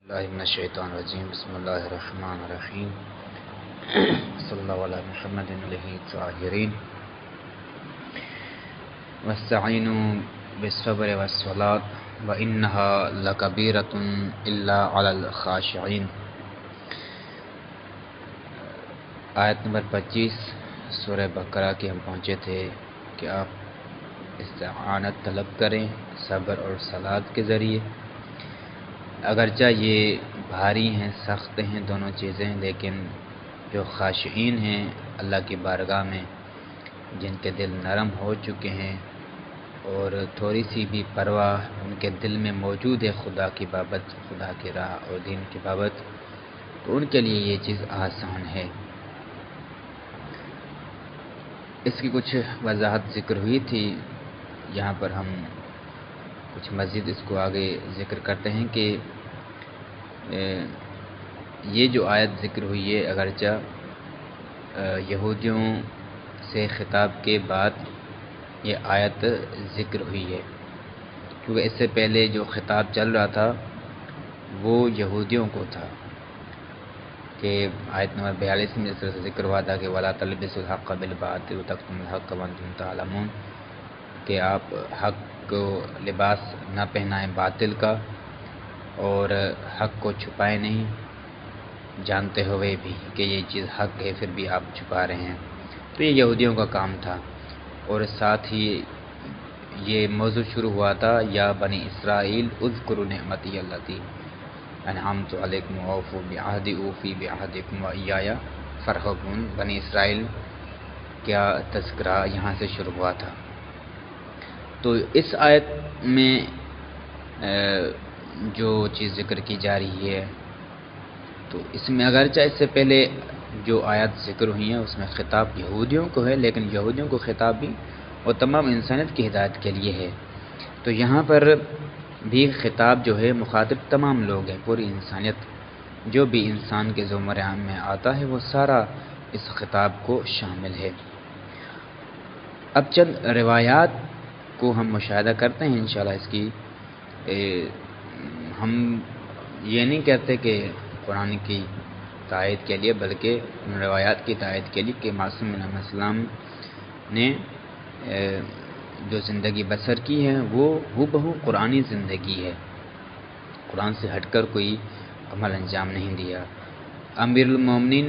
اللہ من الشیطان الرجیم بسم اللہ الرحمن الرحیم صلی اللہ علیہ محمد علیہ الطاہرین واستعینوا بالصبر والصلاة وانہا لکبیرۃ الا علی الخاشعین۔ آیت نمبر 25 سورہ بقرہ کے ہم پہنچے تھے کہ آپ استعانت طلب کریں صبر اور صلاۃ کے ذریعے۔ اگرچہ یہ بھاری ہیں، سخت ہیں دونوں چیزیں، لیکن جو خاشعین ہیں اللہ کی بارگاہ میں، جن کے دل نرم ہو چکے ہیں اور تھوڑی سی بھی پرواہ ان کے دل میں موجود ہے خدا کی بابت، خدا کی راہ اور دین کی بابت، تو ان کے لیے یہ چیز آسان ہے۔ اس کی کچھ وضاحت ذکر ہوئی تھی، یہاں پر ہم کچھ مزید اس کو آگے ذکر کرتے ہیں کہ یہ جو آیت ذکر ہوئی ہے اگرچہ یہودیوں سے خطاب کے بعد یہ آیت ذکر ہوئی ہے، کیونکہ اس سے پہلے جو خطاب چل رہا تھا وہ یہودیوں کو تھا کہ آیت نمبر 42 میں اس طرح سے ذکر ہوا تھا کہ وَلَا تَلْبِسُوا الْحَقَّ بِالْبَاطِلِ وَتَكْتُمُوا الْحَقَّ وَأَنْتُمْ تَعْلَمُونَ، کہ آپ حق کو لباس نہ پہنائیں باطل کا اور حق کو چھپائیں نہیں، جانتے ہوئے بھی کہ یہ چیز حق ہے پھر بھی آپ چھپا رہے ہیں۔ تو یہ یہودیوں کا کام تھا، اور ساتھ ہی یہ موضوع شروع ہوا تھا یا بنی اسرائیل اذکروا نعمتی اللتی انعمت علیکم واوفوا بعہدی اوفی بعہدکم وایایا فارہبون۔ بنی اسرائیل کیا تذکرہ یہاں سے شروع ہوا تھا۔ تو اس آیت میں جو چیز ذکر کی جا رہی ہے، تو اس میں اگرچہ اس سے پہلے جو آیات ذکر ہوئی ہیں اس میں خطاب یہودیوں کو ہے، لیکن یہودیوں کو خطاب بھی اور تمام انسانیت کی ہدایت کے لیے ہے۔ تو یہاں پر بھی خطاب جو ہے مخاطب تمام لوگ ہیں، پوری انسانیت، جو بھی انسان کے زمرے عام میں آتا ہے وہ سارا اس خطاب کو شامل ہے۔ اب چند روایات کو ہم مشاہدہ کرتے ہیں انشاءاللہ اس کی۔ ہم یہ نہیں کہتے کہ قرآن کی تائید کے لیے، بلکہ ان روایات کی تائید کے لیے کہ معصوم علیہ السلام نے جو زندگی بسر کی ہے وہ بہو قرآنی زندگی ہے، قرآن سے ہٹ کر کوئی عمل انجام نہیں دیا۔ امیر المومنین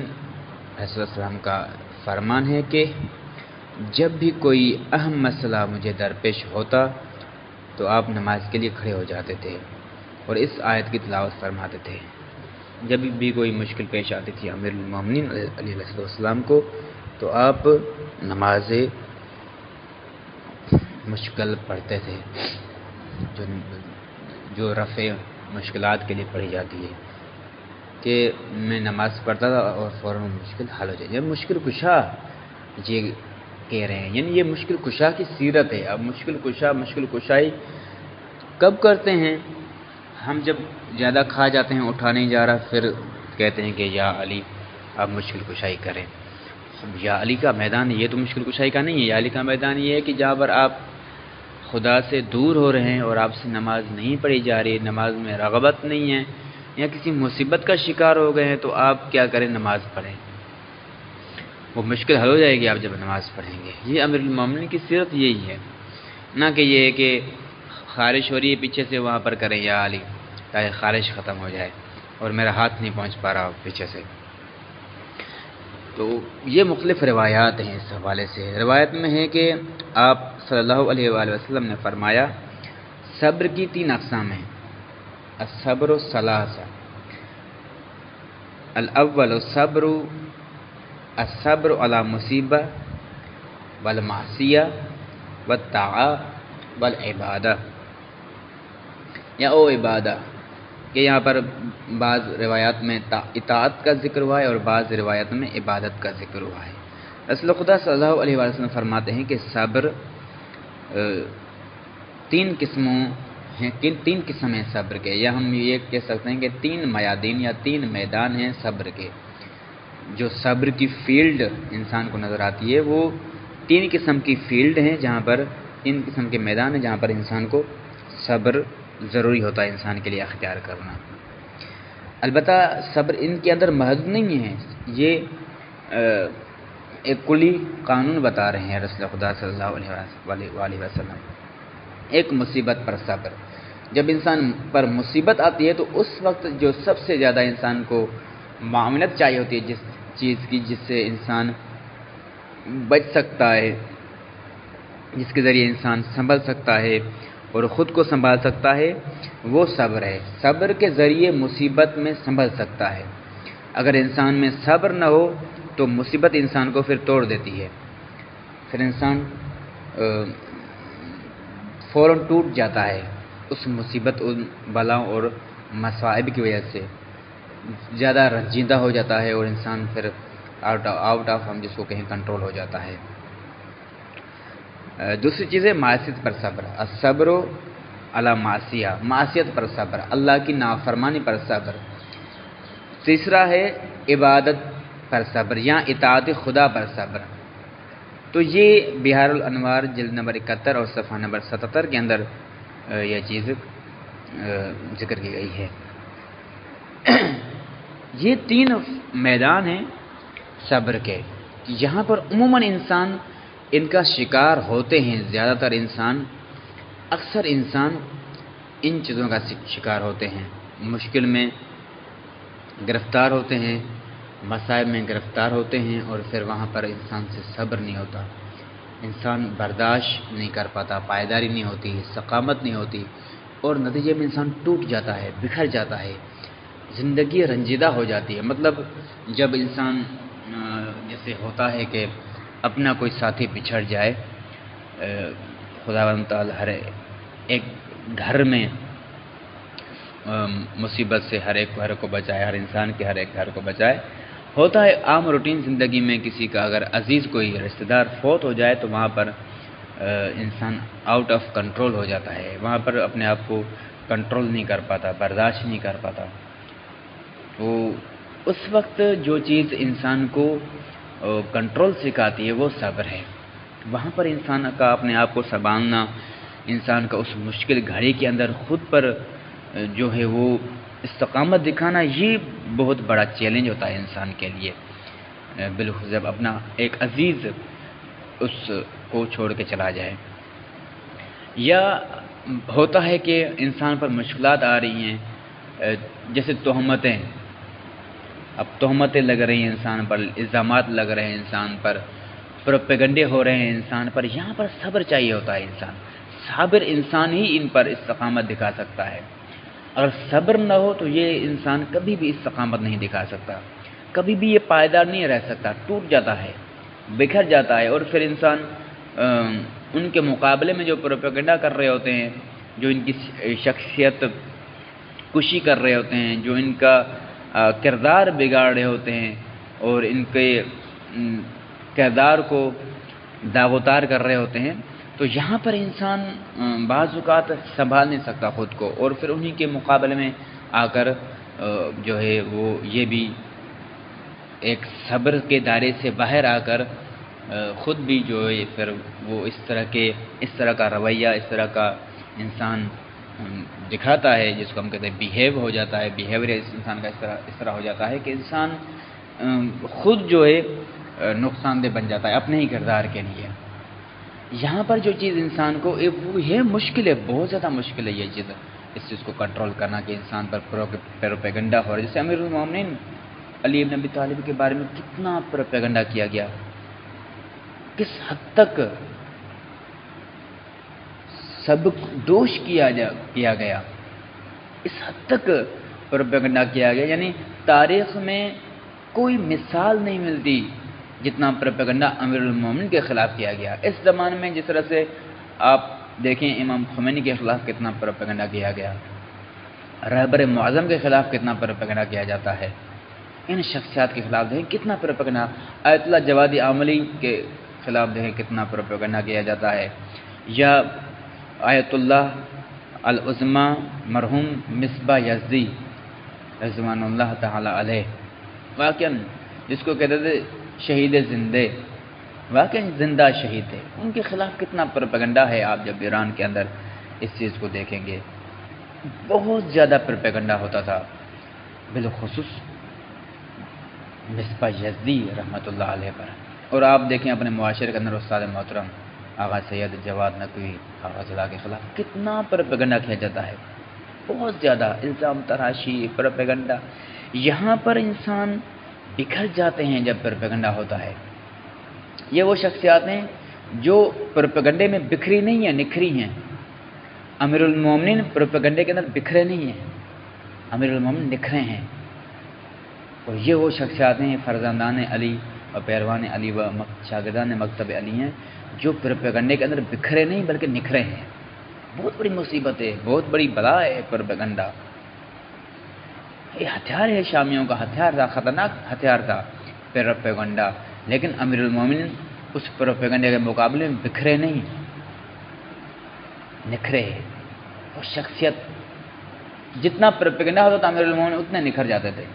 علیہ السلام کا فرمان ہے کہ جب بھی کوئی اہم مسئلہ مجھے درپیش ہوتا تو آپ نماز کے لیے کھڑے ہو جاتے تھے اور اس آیت کی تلاوت فرماتے تھے۔ جب بھی کوئی مشکل پیش آتی تھی امیر المومنین علیہ السلام کو تو آپ نماز مشکل پڑھتے تھے، جو رفع مشکلات کے لیے پڑھی جاتی ہے، کہ میں نماز پڑھتا تھا اور فوراً مشکل حل ہو جائے۔ یہ مشکل کشا یہ کہہ رہے ہیں، یعنی یہ مشکل کشا کی سیرت ہے۔ اب مشکل کشائی کب کرتے ہیں؟ ہم جب زیادہ کھا جاتے ہیں، اٹھا نہیں جا رہا، پھر کہتے ہیں کہ یا علی آپ مشکل کشائی کریں۔ یا علی کا میدان یہ تو مشکل کشائی کا نہیں ہے، یا علی کا میدان یہ ہے کہ جہاں پر آپ خدا سے دور ہو رہے ہیں اور آپ سے نماز نہیں پڑھی جا رہی، نماز میں رغبت نہیں ہے، یا کسی مصیبت کا شکار ہو گئے ہیں، تو آپ کیا کریں؟ نماز پڑھیں، وہ مشکل حل ہو جائے گی آپ جب نماز پڑھیں گے۔ یہ امیر المومنین کی سیرت یہی ہے، نہ کہ یہ ہے کہ خارش ہو رہی ہے پیچھے سے وہاں پر کریں یا علی تاکہ خارش ختم ہو جائے اور میرا ہاتھ نہیں پہنچ پا رہا پیچھے سے۔ تو یہ مختلف روایات ہیں اس حوالے سے۔ روایت میں ہے کہ آپ صلی اللہ علیہ وآلہ وسلم نے فرمایا صبر کی 3 اقسام ہیں۔ الصبر ثلاثہ، الاول الصبر علی مصیبہ والمعصیہ والطاعہ والعبادہ، یا او عبادہ، کہ یہاں پر بعض روایات میں اطاعت کا ذکر ہوا ہے اور بعض روایات میں عبادت کا ذکر ہوا ہے۔ رسول خدا صلی اللہ علیہ وسلم فرماتے ہیں کہ صبر 3 قسموں ہیں، 3 قسم ہیں صبر کے، یا ہم یہ کہہ سکتے ہیں کہ 3 میادین یا 3 میدان ہیں صبر کے۔ جو صبر کی فیلڈ انسان کو نظر آتی ہے وہ 3 قسم کی فیلڈ ہیں، جہاں پر 3 قسم کے میدان ہیں جہاں پر انسان کو صبر ضروری ہوتا ہے انسان کے لیے اختیار کرنا۔ البتہ صبر ان کے اندر محدود نہیں ہے، یہ ایک کلی قانون بتا رہے ہیں رسول خدا صلی اللہ علیہ وسلم۔ ایک مصیبت پر صبر، جب انسان پر مصیبت آتی ہے تو اس وقت جو سب سے زیادہ انسان کو معاونت چاہیے ہوتی ہے جس چیز کی، جس سے انسان بچ سکتا ہے، جس کے ذریعے انسان سنبھل سکتا ہے اور خود کو سنبھال سکتا ہے، وہ صبر ہے۔ صبر کے ذریعے مصیبت میں سنبھل سکتا ہے۔ اگر انسان میں صبر نہ ہو تو مصیبت انسان کو پھر توڑ دیتی ہے، پھر انسان فوراً ٹوٹ جاتا ہے اس مصیبت، ان بلاؤں اور مصائب کی وجہ سے زیادہ رنجیدہ ہو جاتا ہے، اور انسان پھر آؤٹ آف ہم جس کو کہیں کنٹرول ہو جاتا ہے۔ دوسری چیز ہے معصیت پر صبر، الصبر علی معصیہ، معصیت پر صبر، اللہ کی نافرمانی پر صبر۔ تیسرا ہے عبادت پر صبر یا اطاعت خدا پر صبر۔ تو یہ بحار الانوار جلد نمبر 71 اور صفحہ نمبر 77 کے اندر یہ چیز ذکر کی گئی ہے۔ یہ 3 میدان ہیں صبر کے، یہاں پر عموماً انسان ان کا شکار ہوتے ہیں، زیادہ تر اکثر انسان ان چیزوں کا شکار ہوتے ہیں، مشکل میں گرفتار ہوتے ہیں، مصائب میں گرفتار ہوتے ہیں، اور پھر وہاں پر انسان سے صبر نہیں ہوتا، انسان برداشت نہیں کر پاتا، پائیداری نہیں ہوتی، استقامت نہیں ہوتی، اور نتیجے میں انسان ٹوٹ جاتا ہے، بکھر جاتا ہے، زندگی رنجیدہ ہو جاتی ہے۔ مطلب جب انسان جیسے ہوتا ہے کہ اپنا کوئی ساتھی بچھڑ جائے، خداوند تعالی ہر ایک گھر میں مصیبت سے ہر ایک گھر کو بچائے، ہر انسان کے ہر ایک گھر کو بچائے۔ ہوتا ہے عام روٹین زندگی میں کسی کا اگر عزیز کوئی رشتہ دار فوت ہو جائے تو وہاں پر انسان آؤٹ آف کنٹرول ہو جاتا ہے، وہاں پر اپنے آپ کو کنٹرول نہیں کر پاتا، برداشت نہیں کر پاتا۔ تو اس وقت جو چیز انسان کو کنٹرول سکھاتی ہے وہ صبر ہے۔ وہاں پر انسان کا اپنے آپ کو سنبھالنا، انسان کا اس مشکل گھڑی کے اندر خود پر جو ہے وہ استقامت دکھانا، یہ بہت بڑا چیلنج ہوتا ہے انسان کے لیے، بالخصوص جب اپنا ایک عزیز اس کو چھوڑ کے چلا جائے۔ یا ہوتا ہے کہ انسان پر مشکلات آ رہی ہیں، جیسے تہمتیں، اب تہمتیں لگ رہی ہیں انسان پر، الزامات لگ رہے ہیں انسان پر، پروپیگنڈے ہو رہے ہیں انسان پر، یہاں پر صبر چاہیے ہوتا ہے انسان، صابر انسان ہی ان پر استقامت دکھا سکتا ہے۔ اگر صبر نہ ہو تو یہ انسان کبھی بھی استقامت نہیں دکھا سکتا، کبھی بھی یہ پائیدار نہیں رہ سکتا، ٹوٹ جاتا ہے، بکھر جاتا ہے، اور پھر انسان ان کے مقابلے میں جو پروپیگنڈا کر رہے ہوتے ہیں، جو ان کی شخصیت کشی کر رہے ہوتے ہیں، جو ان کا کردار بگاڑ رہے ہوتے ہیں اور ان کے کردار کو داغوتار کر رہے ہوتے ہیں، تو یہاں پر انسان بعض اوقات سنبھال نہیں سکتا خود کو، اور پھر انہی کے مقابلے میں آ کر جو ہے وہ یہ بھی ایک صبر کے دائرے سے باہر آ کر خود بھی جو ہے پھر وہ اس طرح کا رویہ، اس طرح کا انسان دکھاتا ہے، جس کو ہم کہتے ہیں بیہیو ہو جاتا ہے، بیہیویئر انسان کا اس طرح ہو جاتا ہے کہ انسان خود جو ہے نقصان دہ بن جاتا ہے اپنے ہی کردار کے لیے۔ یہاں پر جو چیز انسان کو یہ مشکل ہے، بہت زیادہ مشکل ہے یہ چیز، اس چیز کو کنٹرول کرنا کہ انسان پر پروپیگنڈا ہو رہا ہے۔ جیسے امیر المومنین علی بن ابی طالب کے بارے میں کتنا پروپیگنڈا کیا گیا، کس حد تک سبق دوش کیا گیا، اس حد تک پروپیگنڈا کیا گیا، یعنی تاریخ میں کوئی مثال نہیں ملتی جتنا پروپیگنڈا امیر المومنین کے خلاف کیا گیا۔ اس زمانے میں جس طرح سے آپ دیکھیں امام خمینی کے خلاف کتنا پروپیگنڈا کیا گیا، رہبر معظم کے خلاف کتنا پروپیگنڈا کیا جاتا ہے، ان شخصیات کے خلاف دیکھیں کتنا پروپیگنڈا، آیت اللہ جوادی عاملی کے خلاف دیکھیں کتنا پروپیگنڈا کیا جاتا ہے، یا آیت اللہ العظمی مرحوم مصباح یزدی رضوان اللہ تعالی علیہ، واقعاً جس کو کہتے تھے شہید زندے، واقعاً زندہ شہید تھے، ان کے خلاف کتنا پروپیگنڈا ہے۔ آپ جب ایران کے اندر اس چیز کو دیکھیں گے، بہت زیادہ پروپیگنڈا ہوتا تھا، بالخصوص مصباح یزدی رحمۃ اللہ علیہ پر. اور آپ دیکھیں اپنے معاشرے کے اندر استاد محترم آغا سید جواد نقوی آغا صلاح کے خلاف کتنا پروپیگنڈا کیا جاتا ہے، بہت زیادہ الزام تراشی پروپیگنڈا. یہاں پر انسان بکھر جاتے ہیں جب پروپیگنڈا ہوتا ہے. یہ وہ شخصیات ہیں جو پروپیگنڈے میں بکھری نہیں ہیں، نکھری ہیں. امیر المومنین پروپیگنڈے کے اندر بکھرے نہیں ہیں، امیر المومنین نکھرے ہیں. اور یہ وہ شخصیات ہیں فرزندان علی اور پیروان علی و شاگردان مکتب علی ہیں جو پروپیگنڈے کے اندر بکھرے نہیں بلکہ نکھرے ہیں. بہت بڑی مصیبت ہے، بہت بڑی بلا ہے پروپیگنڈا. یہ ہتھیار ہے، شامیوں کا ہتھیار تھا، خطرناک ہتھیار تھا پروپیگنڈا. لیکن امیر المومنین اس پروپیگنڈے کے مقابلے میں بکھرے نہیں، نکھرے. اور شخصیت جتنا پروپیگنڈا ہوتا تھا امیر المومنین اتنے نکھر جاتے تھے.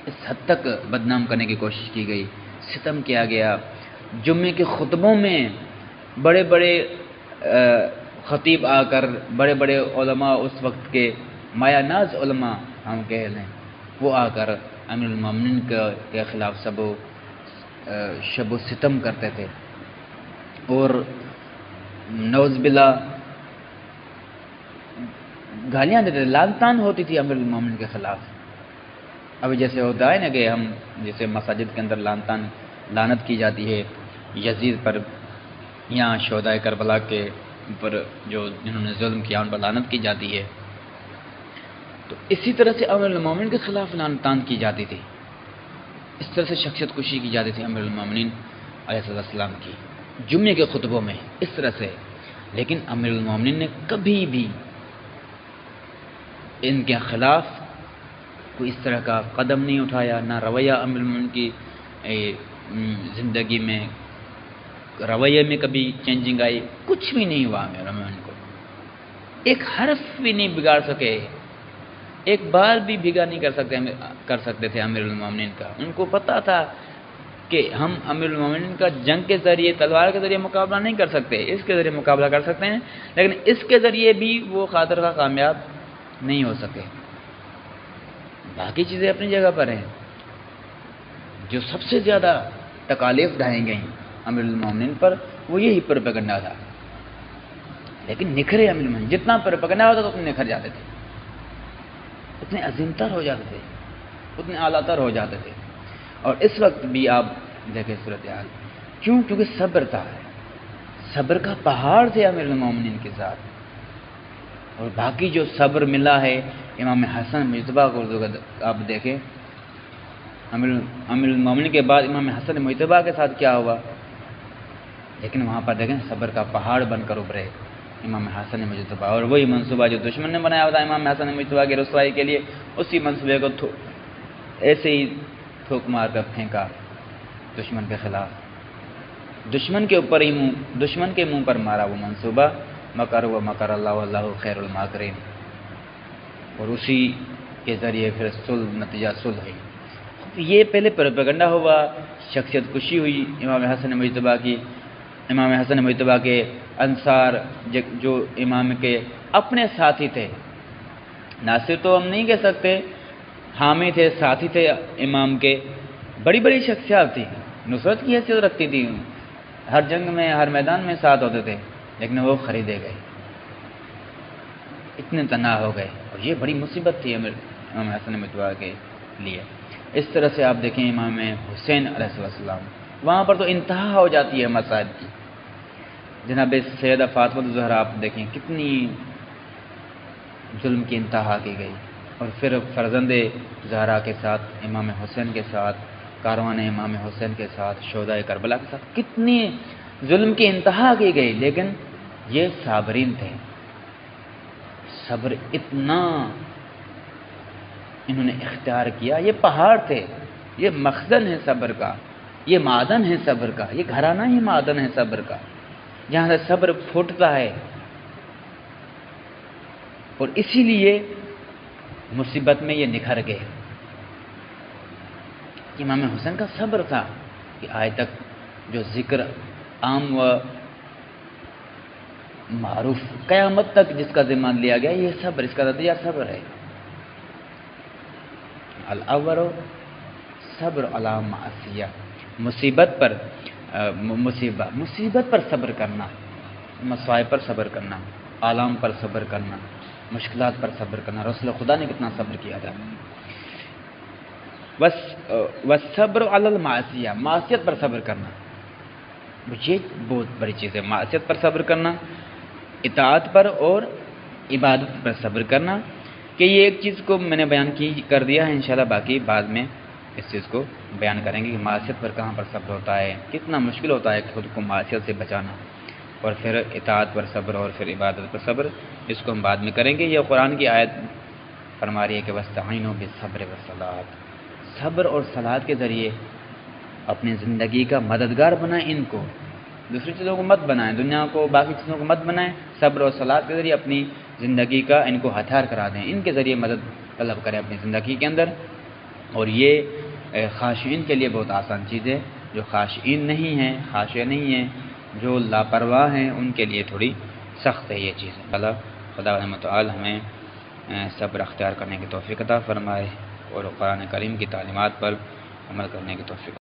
اس حد تک بدنام کرنے کی کوشش کی گئی، ستم کیا گیا. جمعے کے خطبوں میں بڑے بڑے خطیب آ کر، بڑے بڑے علماء اس وقت کے مایا ناز علماء ہم کہہ لیں، وہ آ کر امیر المومنین کے خلاف شب و ستم کرتے تھے اور نعوذ باللہ گالیاں دیتے تھے، لعن طعن ہوتی تھی امیر المومنین کے خلاف. ابھی جیسے ہوتا ہے نا کہ ہم جیسے مساجد کے اندر لعنت کی جاتی ہے یزید پر، یہاں شہدائے کربلا کے اوپر جو جنہوں نے ظلم کیا ان پر لعنت کی جاتی ہے، تو اسی طرح سے امیر المومنین کے خلاف لعنت طعن کی جاتی تھی. اس طرح سے شخصیت کشی کی جاتی تھی امیر المومنین علیہ السلام کی جمعے کے خطبوں میں اس طرح سے. لیکن امیر المومنین نے کبھی بھی ان کے خلاف کوئی اس طرح کا قدم نہیں اٹھایا، نہ رویہ امیر المومنین کی زندگی میں رویے میں کبھی چینجنگ آئی، کچھ بھی نہیں ہوا. امیر المومنین کو ایک حرف بھی نہیں بگاڑ سکے، ایک بار بھی بھیگا نہیں کر سکتے تھے امیر المومنین کا. ان کو پتہ تھا کہ ہم امیر المومنین کا جنگ کے ذریعے، تلوار کے ذریعے مقابلہ نہیں کر سکتے، اس کے ذریعے مقابلہ کر سکتے ہیں، لیکن اس کے ذریعے بھی وہ خاطر خواہ کامیاب نہیں ہو سکے. باقی چیزیں اپنی جگہ پر ہیں. جو سب سے زیادہ تکالیف ڈھائیں گئیں امیر المومنین پر وہ یہی پروپیگنڈا تھا. لیکن نکھرے امیر المومنین، جتنا پروپیگنڈا ہوتا تو اتنے نکھر جاتے تھے، اتنے عظیم تر ہو جاتے تھے، اتنے اعلیٰ تر ہو جاتے تھے. اور اس وقت بھی آپ دیکھیں صورتحال، کیونکہ صبر تھا، صبر کا پہاڑ تھے امیر المومنین کے ساتھ. اور باقی جو صبر ملا ہے امام حسن مجتبیٰ کو آپ دیکھیں، امیر المومنین کے بعد امام حسن مجتبیٰ کے ساتھ کیا ہوا، لیکن وہاں پر دیکھیں صبر کا پہاڑ بن کر ابھرے امام حسن مجتبیٰ. اور وہی منصوبہ جو دشمن نے بنایا ہوتا امام حسن مجتبیٰ کی رسوائی کے لیے، اسی منصوبے کو ایسے ہی تھوک مار کر پھینکا دشمن کے خلاف. دشمن کے اوپر ہی دشمن کے منہ پر مارا وہ منصوبہ. مکر و مکر اللہ واللہ خیر الماکرین. اور اسی کے ذریعے پھر نتیجہ صلح ہوئی. یہ پہلے پروپیگنڈا ہوا، شخصیت کشی ہوئی امام حسن مجتبیٰ کی. امام حسن مجتبیٰ کے انصار جو امام کے اپنے ساتھی تھے، ناصر تو ہم نہیں کہہ سکتے، حامی تھے، ساتھی تھے امام کے، بڑی بڑی شخصیات تھی، نصرت کی حیثیت رکھتی تھی، ہر جنگ میں ہر میدان میں ساتھ ہوتے تھے، لیکن وہ خریدے گئے، اتنے تنہا ہو گئے. اور یہ بڑی مصیبت تھی امام حسن مجتبیٰ کے لیے. اس طرح سے آپ دیکھیں امام حسین علیہ السلام، وہاں پر تو انتہا ہو جاتی ہے مصائب کی. جناب سیدہ فاطمہ الزہرا آپ دیکھیں کتنی ظلم کی انتہا کی گئی. اور پھر فرزند زہرا کے ساتھ، امام حسین کے ساتھ، کاروان امام حسین کے ساتھ، شہدائے کربلا کے ساتھ کتنی ظلم کی انتہا کی گئی. لیکن یہ صابرین تھے، صبر اتنا انہوں نے اختیار کیا. یہ پہاڑ تھے، یہ مخزن ہے صبر کا، یہ معدن ہے صبر کا، یہ گھرانہ ہی معدن ہے صبر کا، جہاں سے صبر پھوٹتا ہے. اور اسی لیے مصیبت میں یہ نکھر گئے. امام حسین کا صبر تھا کہ آج تک جو ذکر عام و معروف قیامت تک جس کا ذمہ لیا گیا، یہ صبر، اس کا نتیجہ صبر ہے. الاول صبر علی معصیہ، مصیبت پر صبر کرنا، مصائب پر صبر کرنا، آلام پر صبر کرنا، مشکلات پر صبر کرنا۔ رسول خدا نے کتنا صبر کیا تھا۔ والصبر علی المعصیہ، معصیت پر صبر کرنا، یہ بہت بڑی چیز ہے۔ معصیت پر صبر کرنا، اطاعت پر اور عبادت پر صبر کرنا، کہ یہ ایک چیز کو میں نے بیان کر دیا ہے، انشاءاللہ باقی بعد میں اس چیز کو بیان کریں گے کہ معصیت پر کہاں پر صبر ہوتا ہے، کتنا مشکل ہوتا ہے خود کو معصیت سے بچانا، اور پھر اطاعت پر صبر اور پھر عبادت پر صبر، اس کو ہم بعد میں کریں گے۔ یہ قرآن کی آیت فرما رہی ہے کہ وَاسْتَعِینُوا بِالصَّبْرِ وَالصَّلَاةِ، صبر اور صلاۃ کے ذریعے اپنی زندگی کا مددگار بنائیں، ان کو دوسری چیزوں کو مت بنائیں، دنیا کو باقی چیزوں کو مت بنائیں، صبر اور صلاۃ کے ذریعے اپنی زندگی کا ان کو ہتھیار کرا دیں، ان کے ذریعے مدد طلب کریں اپنی زندگی کے اندر۔ اور یہ خاشعین کے لیے بہت آسان چیز ہے، جو خاشعین نہیں ہیں، خاشع نہیں ہیں، جو لاپرواہ ہیں، ان کے لیے تھوڑی سخت ہے یہ چیز۔ خدا تعالی ہمیں صبر اختیار کرنے کی توفیق عطا فرمائے اور قرآن کریم کی تعلیمات پر عمل کرنے کی توفیق